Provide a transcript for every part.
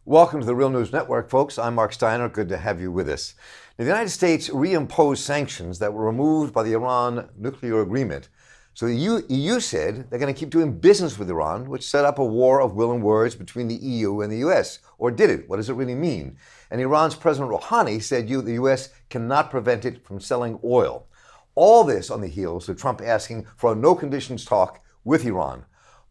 Welcome to the Real News Network, folks. I'm Mark Steiner. Good to have you with us. Now, the United States reimposed sanctions that were removed by the Iran nuclear agreement. So the EU said they're going to keep doing business with Iran, which set up a war of will and words between the EU and the US. Or did it? What does it really mean? And Iran's President Rouhani said the US cannot prevent it from selling oil. All this on the heels of Trump asking for a no-conditions talk with Iran.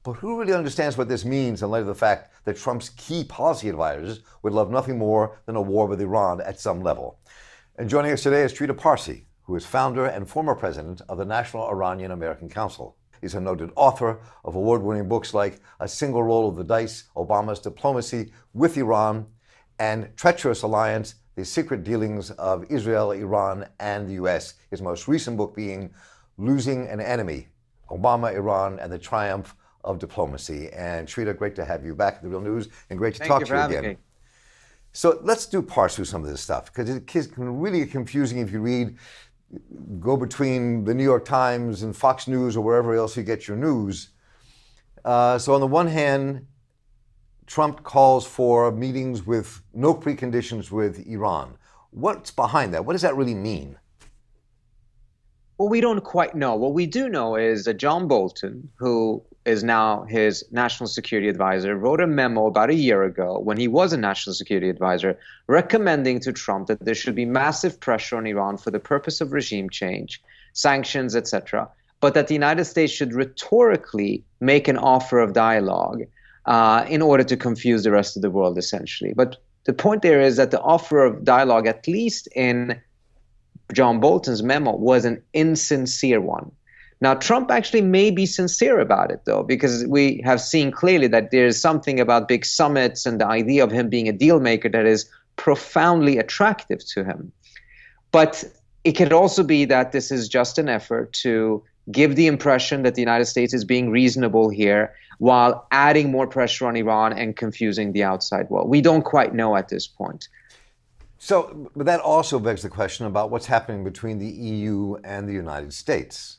But who really understands what this means in light of the fact that Trump's key policy advisors would love nothing more than a war with Iran at some level? And joining us today is Trita Parsi, who is founder and former president of the National Iranian American Council. He's a noted author of award-winning books like A Single Roll of the Dice, Obama's Diplomacy with Iran, and Treacherous Alliance, The Secret Dealings of Israel, Iran, and the U.S., his most recent book being Losing an Enemy, Obama, Iran, and the Triumph of Diplomacy. And Trita, great to have you back at the Real News, and great to talk to you again. Me. So let's parse through some of this stuff, because it can really get confusing if you go between the New York Times and Fox News or wherever else you get your news. So on the one hand, Trump calls for meetings with no preconditions with Iran. What's behind that? What does that really mean? Well, we don't quite know. What we do know is that John Bolton, who is now his national security advisor, wrote a memo about a year ago when he was a national security advisor, recommending to Trump that there should be massive pressure on Iran for the purpose of regime change, sanctions, etc., but that the United States should rhetorically make an offer of dialogue in order to confuse the rest of the world, essentially. But the point there is that the offer of dialogue, at least in John Bolton's memo, was an insincere one. Now, Trump actually may be sincere about it, though, because we have seen clearly that there's something about big summits and the idea of him being a deal maker that is profoundly attractive to him. But it could also be that this is just an effort to give the impression that the United States is being reasonable here while adding more pressure on Iran and confusing the outside world. We don't quite know at this point. So, but that also begs the question about what's happening between the EU and the United States.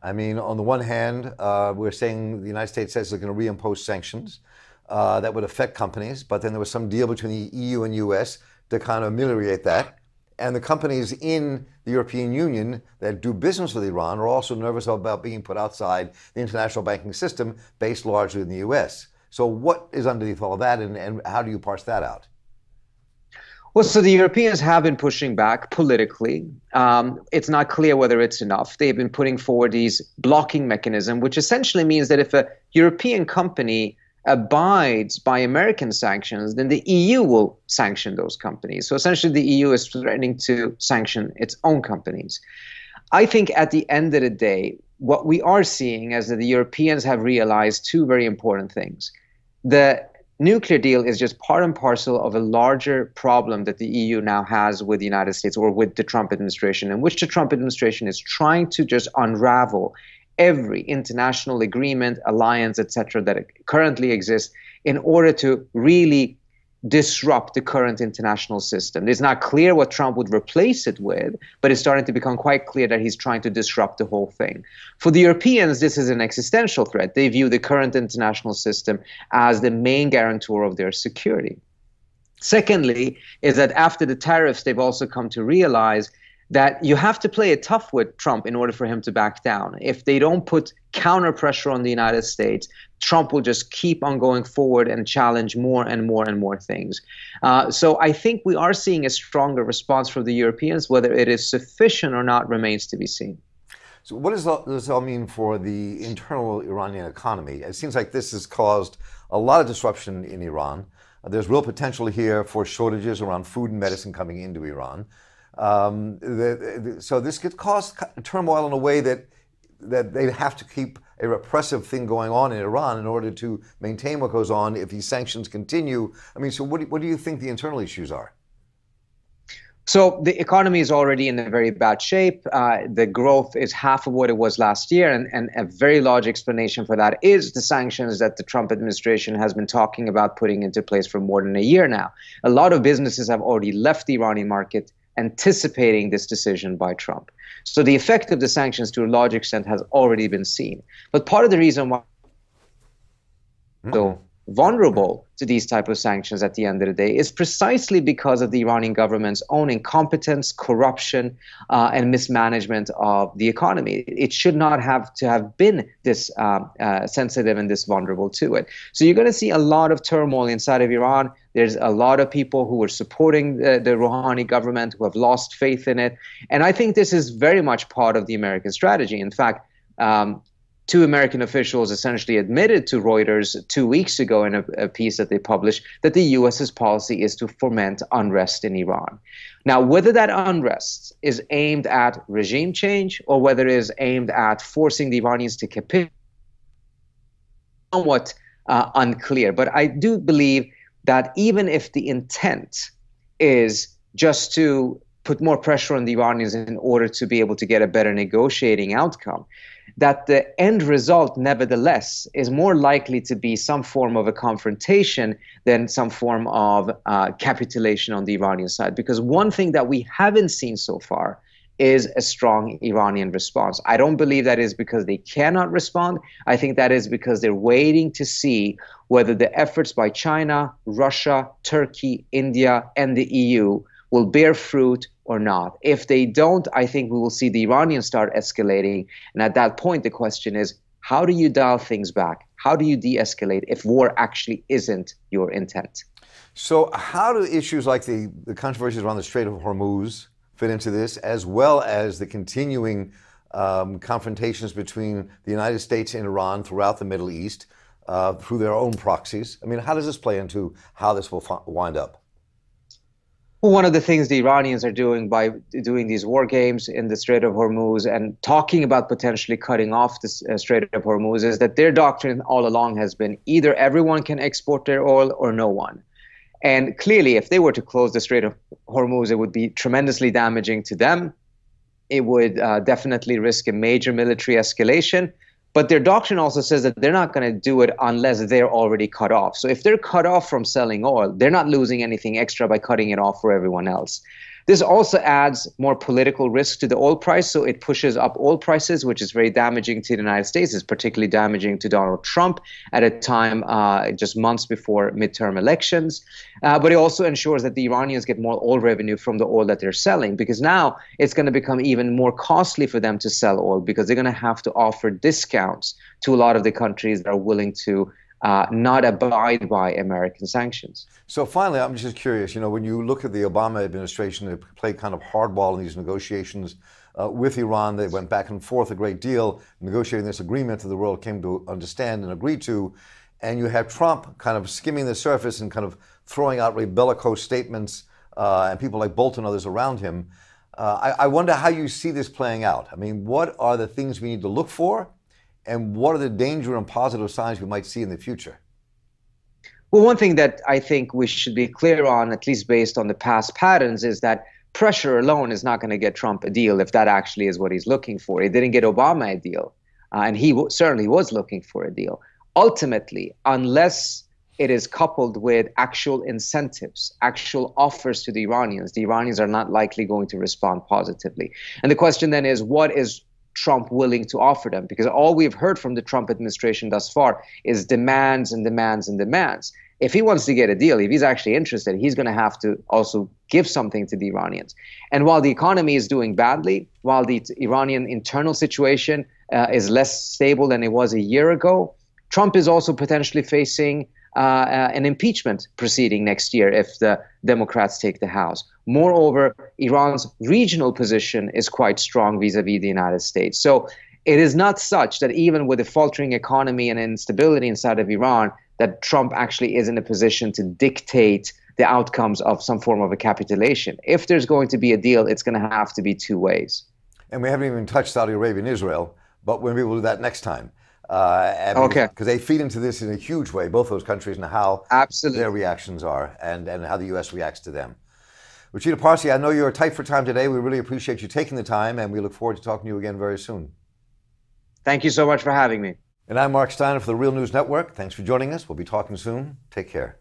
I mean, on the one hand, we're saying the United States says they're going to reimpose sanctions that would affect companies, but then there was some deal between the EU and US to kind of ameliorate that. And the companies in the European Union that do business with Iran are also nervous about being put outside the international banking system based largely in the US. So what is underneath all that, and how do you parse that out? Well, so the Europeans have been pushing back politically. It's not clear whether it's enough. They've been putting forward these blocking mechanism, which essentially means that if a European company abides by American sanctions, then the EU will sanction those companies. So essentially the EU is threatening to sanction its own companies. I think at the end of the day, what we are seeing is that the Europeans have realized two very important things. The nuclear deal is just part and parcel of a larger problem that the EU now has with the United States, or with the Trump administration, in which the Trump administration is trying to just unravel every international agreement, alliance, etc., that currently exists in order to really disrupt the current international system. It's not clear what Trump would replace it with, but it's starting to become quite clear that he's trying to disrupt the whole thing. For the Europeans, this is an existential threat. They view the current international system as the main guarantor of their security. Secondly, is that after the tariffs, they've also come to realize that you have to play it tough with Trump in order for him to back down. If they don't put counter pressure on the United States, Trump will just keep on going forward and challenge more and more and more things. So I think we are seeing a stronger response from the Europeans. Whether it is sufficient or not remains to be seen. So what does this all mean for the internal Iranian economy? It seems like this has caused a lot of disruption in Iran. There's real potential here for shortages around food and medicine coming into Iran. So this could cause turmoil in a way that they have to keep a repressive thing going on in Iran in order to maintain what goes on if these sanctions continue. I mean, so what do you think the internal issues are? So the economy is already in a very bad shape. The growth is half of what it was last year. And a very large explanation for that is the sanctions that the Trump administration has been talking about putting into place for more than a year now. A lot of businesses have already left the Iranian market anticipating this decision by Trump. So the effect of the sanctions to a large extent has already been seen. But part of the reason why so vulnerable to these type of sanctions at the end of the day is precisely because of the Iranian government's own incompetence, corruption, and mismanagement of the economy. It should not have to have been this sensitive and this vulnerable to it. So you're going to see a lot of turmoil inside of Iran. There's a lot of people who are supporting the Rouhani government who have lost faith in it. And I think this is very much part of the American strategy. In fact, two American officials essentially admitted to Reuters 2 weeks ago in a piece that they published that the U.S.'s policy is to foment unrest in Iran. Now, whether that unrest is aimed at regime change or whether it is aimed at forcing the Iranians to capitulate, somewhat unclear. But I do believe that even if the intent is just to put more pressure on the Iranians in order to be able to get a better negotiating outcome, that the end result, nevertheless, is more likely to be some form of a confrontation than some form of capitulation on the Iranian side. Because one thing that we haven't seen so far is a strong Iranian response. I don't believe that is because they cannot respond. I think that is because they're waiting to see whether the efforts by China, Russia, Turkey, India, and the EU will bear fruit or not. If they don't, I think we will see the Iranians start escalating. And at that point, the question is, how do you dial things back? How do you de-escalate if war actually isn't your intent? So how do issues like the controversies around the Strait of Hormuz fit into this, as well as the continuing confrontations between the United States and Iran throughout the Middle East through their own proxies? I mean, how does this play into how this will wind up? Well, one of the things the Iranians are doing by doing these war games in the Strait of Hormuz and talking about potentially cutting off the Strait of Hormuz is that their doctrine all along has been either everyone can export their oil or no one. And clearly, if they were to close the Strait of Hormuz, it would be tremendously damaging to them. It would definitely risk a major military escalation. But their doctrine also says that they're not going to do it unless they're already cut off. So if they're cut off from selling oil, they're not losing anything extra by cutting it off for everyone else. This also adds more political risk to the oil price, so it pushes up oil prices, which is very damaging to the United States. It's particularly damaging to Donald Trump at a time just months before midterm elections. But it also ensures that the Iranians get more oil revenue from the oil that they're selling, because now it's going to become even more costly for them to sell oil because they're going to have to offer discounts to a lot of the countries that are willing to not abide by American sanctions. So finally, I'm just curious, when you look at the Obama administration, they played kind of hardball in these negotiations with Iran. They went back and forth a great deal, negotiating this agreement that the world came to understand and agree to. And you had Trump kind of skimming the surface and kind of throwing out really bellicose statements and people like Bolton and others around him. I wonder how you see this playing out. I mean, what are the things we need to look for? And what are the danger and positive signs we might see in the future? Well, one thing that I think we should be clear on, at least based on the past patterns, is that pressure alone is not going to get Trump a deal if that actually is what he's looking for. He didn't get Obama a deal, and he certainly was looking for a deal. Ultimately, unless it is coupled with actual incentives, actual offers to the Iranians are not likely going to respond positively. And the question then is, what is Trump willing to offer them? Because all we've heard from the Trump administration thus far is demands and demands and demands. If he wants to get a deal, if he's actually interested, he's going to have to also give something to the Iranians. And while the economy is doing badly, while the Iranian internal situation is less stable than it was a year ago, Trump is also potentially facing an impeachment proceeding next year if the Democrats take the House. Moreover, Iran's regional position is quite strong vis-a-vis the United States. So it is not such that even with a faltering economy and instability inside of Iran, that Trump actually is in a position to dictate the outcomes of some form of a capitulation. If there's going to be a deal, it's going to have to be two ways. And we haven't even touched Saudi Arabia and Israel, but maybe we'll do that next time. Okay. Because they feed into this in a huge way, both those countries, and how their reactions are and how the U.S. reacts to them. Trita Parsi, I know you're tight for time today. We really appreciate you taking the time, and we look forward to talking to you again very soon. Thank you so much for having me. And I'm Mark Steiner for the Real News Network. Thanks for joining us. We'll be talking soon. Take care.